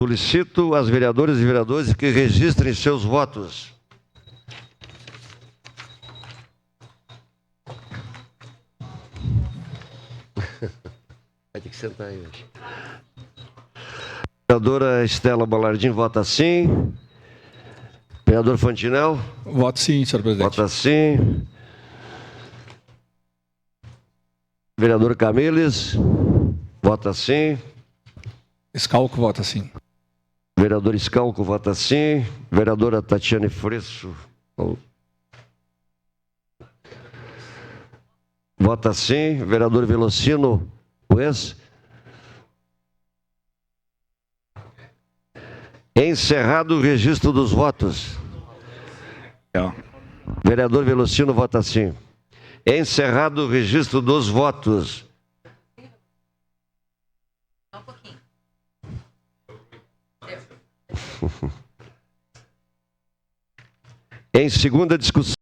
Solicito às vereadoras e vereadores que registrem seus votos. Vai ter que sentar aí hoje. Vereadora Estela Balardim vota sim. Vereador Fantinel? Voto sim, senhor presidente. Vota sim. Vereador Camilles? Vota sim. Scalco vota sim. Vereador Scalco vota sim. Vereadora Tatiane Fresso? Vota sim. Vereador Velocino? Encerrado o registro dos votos. Vereador Velocino vota sim. Encerrado o registro dos votos. Só um pouquinho. Em segunda discussão.